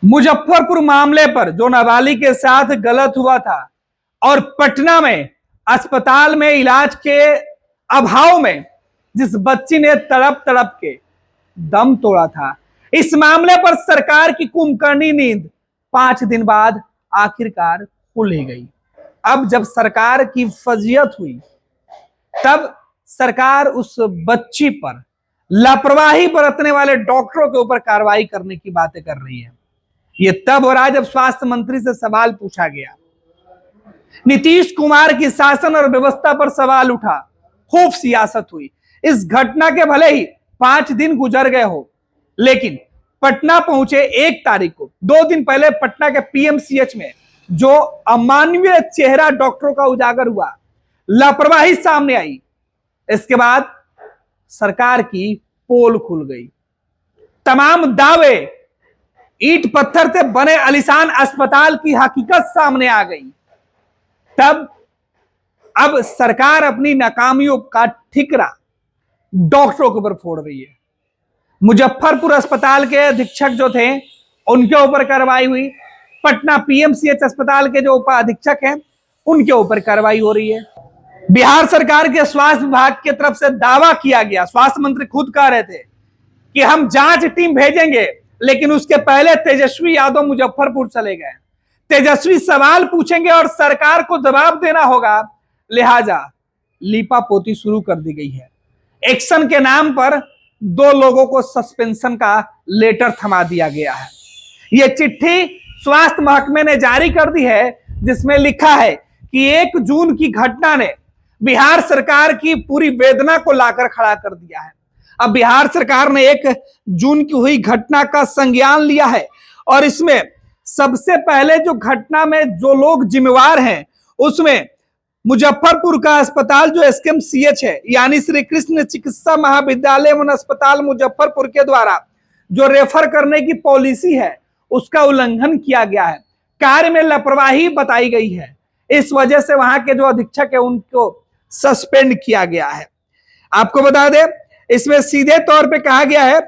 मुजफ्फरपुर मामले पर जो नाबालिग के साथ गलत हुआ था और पटना में अस्पताल में इलाज के अभाव में जिस बच्ची ने तड़प तड़प के दम तोड़ा था, इस मामले पर सरकार की कुंभकर्णी नींद 5 दिन बाद आखिरकार खुल ही गई। अब जब सरकार की फजीयत हुई, तब सरकार उस बच्ची पर लापरवाही बरतने वाले डॉक्टरों के ऊपर कार्रवाई करने की बातें कर रही है। ये तब हो रहा है जब स्वास्थ्य मंत्री से सवाल पूछा गया, नीतीश कुमार की शासन और व्यवस्था पर सवाल उठा, खूब सियासत हुई। इस घटना के भले ही 5 दिन गुजर गए हो, लेकिन पटना पहुंचे 1 तारीख को, 2 दिन पहले पटना के पीएमसीएच में जो अमानवीय चेहरा डॉक्टरों का उजागर हुआ, लापरवाही सामने आई, इसके बाद सरकार की पोल खुल गई। तमाम दावे, ईंट पत्थर से बने आलीशान अस्पताल की हकीकत सामने आ गई। तब अब सरकार अपनी नाकामियों का ठिकरा डॉक्टरों के ऊपर फोड़ रही है। मुजफ्फरपुर अस्पताल के अधीक्षक जो थे, उनके ऊपर कार्रवाई हुई। पटना पीएमसीएच अस्पताल के जो उपाधीक्षक हैं, उनके ऊपर कार्रवाई हो रही है। बिहार सरकार के स्वास्थ्य विभाग की तरफ से दावा किया गया, स्वास्थ्य मंत्री खुद कह रहे थे कि हम जांच टीम भेजेंगे, लेकिन उसके पहले तेजस्वी यादव मुजफ्फरपुर चले गए। तेजस्वी सवाल पूछेंगे और सरकार को जवाब देना होगा, लिहाजा लीपापोती शुरू कर दी गई है। एक्शन के नाम पर 2 लोगों को सस्पेंशन का लेटर थमा दिया गया है। यह चिट्ठी स्वास्थ्य महकमे ने जारी कर दी है, जिसमें लिखा है कि 1 जून की घटना ने बिहार सरकार की पूरी वेदना को लाकर खड़ा कर दिया है। अब बिहार सरकार ने 1 जून की हुई घटना का संज्ञान लिया है और इसमें सबसे पहले जो घटना में जो लोग जिम्मेवार हैं, उसमें मुजफ्फरपुर का अस्पताल जो एसकेएमसीएच है, यानी श्री कृष्ण चिकित्सा महाविद्यालय एवं अस्पताल मुजफ्फरपुर के द्वारा जो रेफर करने की पॉलिसी है, उसका उल्लंघन किया गया है। कार्य में लापरवाही बताई गई है। इस वजह से वहां के जो अधीक्षक है, उनको सस्पेंड किया गया है। आपको बता दें, इसमें सीधे तौर पे कहा गया है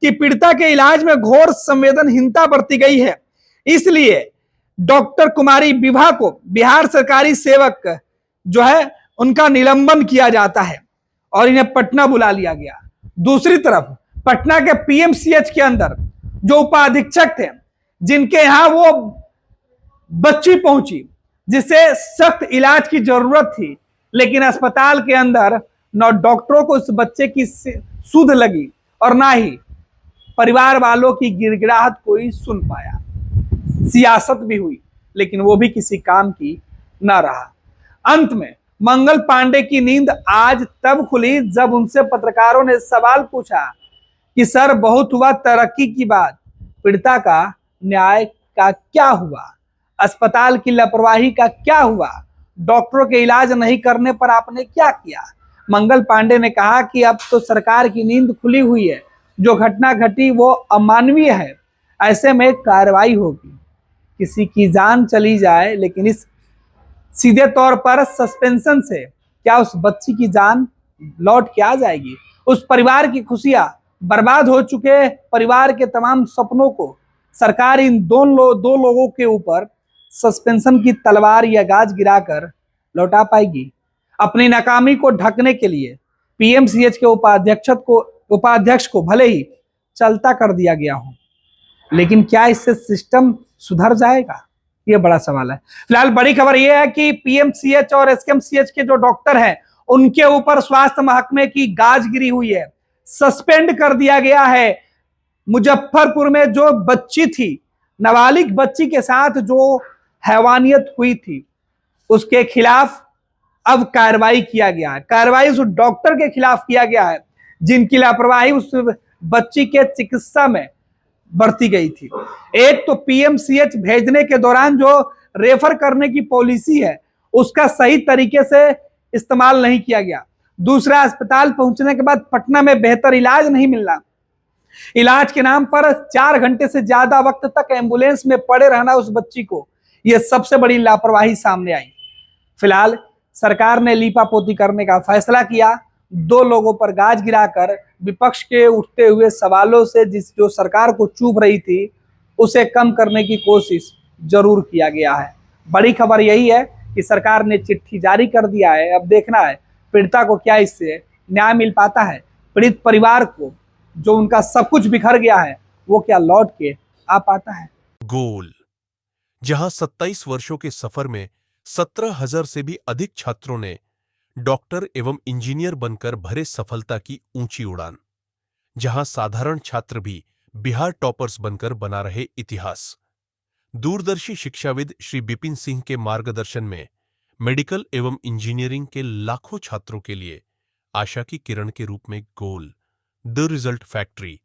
कि पीड़िता के इलाज में घोर संवेदनहीनता बरती गई है, इसलिए डॉक्टर कुमारी विभा को बिहार सरकारी सेवक जो है उनका निलंबन किया जाता है और इन्हें पटना बुला लिया गया। दूसरी तरफ पटना के पीएमसीएच के अंदर जो उपाधीक्षक थे, जिनके यहां वो बच्ची पहुंची जिसे सख्त इलाज की जरूरत थी, लेकिन अस्पताल के अंदर न डॉक्टरों को उस बच्चे की सुध लगी और ना ही परिवार वालों की गिड़गिड़ाहट कोई सुन पाया। सियासत भी हुई, लेकिन वो भी किसी काम की ना रहा। अंत में मंगल पांडे की नींद आज तब खुली जब उनसे पत्रकारों ने सवाल पूछा कि सर, बहुत हुआ तरक्की की बात, पीड़िता का न्याय का क्या हुआ, अस्पताल की लापरवाही का क्या हुआ, डॉक्टरों के इलाज नहीं करने पर आपने क्या किया। मंगल पांडे ने कहा कि अब तो सरकार की नींद खुली हुई है, जो घटना घटी वो अमानवीय है, ऐसे में कार्रवाई होगी। किसी की जान चली जाए, लेकिन इस सीधे तौर पर सस्पेंशन से क्या उस बच्ची की जान लौट के आ जाएगी? उस परिवार की खुशियां, बर्बाद हो चुके परिवार के तमाम सपनों को सरकार इन दो लोगों के ऊपर सस्पेंशन की तलवार या गाज गिराकर लौटा पाएगी? अपनी नाकामी को ढकने के लिए पीएमसीएच के उपाध्यक्ष को भले ही चलता कर दिया गया हो, लेकिन क्या इससे सिस्टम सुधर जाएगा? ये बड़ा सवाल है। फिलहाल बड़ी खबर यह है कि पीएमसीएच और एसकेएमसीएच के जो डॉक्टर हैं, उनके ऊपर स्वास्थ्य महकमे की गाज गिरी हुई है, सस्पेंड कर दिया गया है। मुजफ्फरपुर में जो बच्ची थी, नाबालिग बच्ची के साथ जो हैवानियत हुई थी, उसके खिलाफ अब कार्रवाई किया गया है। कार्रवाई उस डॉक्टर के खिलाफ किया गया है जिनकी लापरवाही उस बच्ची के चिकित्सा में बरती गई थी। एक तो पीएमसीएच भेजने के दौरान जो रेफर करने की पॉलिसी है, उसका सही तरीके से इस्तेमाल नहीं किया गया। दूसरा, अस्पताल पहुंचने के बाद पटना में बेहतर इलाज नहीं मिलना, इलाज के नाम पर 4 घंटे से ज्यादा वक्त तक एम्बुलेंस में पड़े रहना उस बच्ची को, यह सबसे बड़ी लापरवाही सामने आई। फिलहाल सरकार ने लीपापोती करने का फैसला किया। 2 लोगों पर गाज गिराकर विपक्ष के उठते हुए सवालों से जो सरकार को चूभ रही थी, उसे कम करने की कोशिश जरूर किया गया है। बड़ी खबर यही है कि सरकार ने चिट्ठी जारी कर दिया है। अब देखना है पीड़िता को क्या इससे न्याय मिल पाता है, पीड़ित परिवार को जो उनका सब कुछ बिखर गया है वो क्या लौट के आ पाता है। गोल, जहां 27 वर्षों के सफर में 17,000 से भी अधिक छात्रों ने डॉक्टर एवं इंजीनियर बनकर भरे सफलता की ऊंची उड़ान, जहां साधारण छात्र भी बिहार टॉपर्स बनकर बना रहे इतिहास। दूरदर्शी शिक्षाविद श्री बिपिन सिंह के मार्गदर्शन में मेडिकल एवं इंजीनियरिंग के लाखों छात्रों के लिए आशा की किरण के रूप में गोल, द रिजल्ट फैक्ट्री।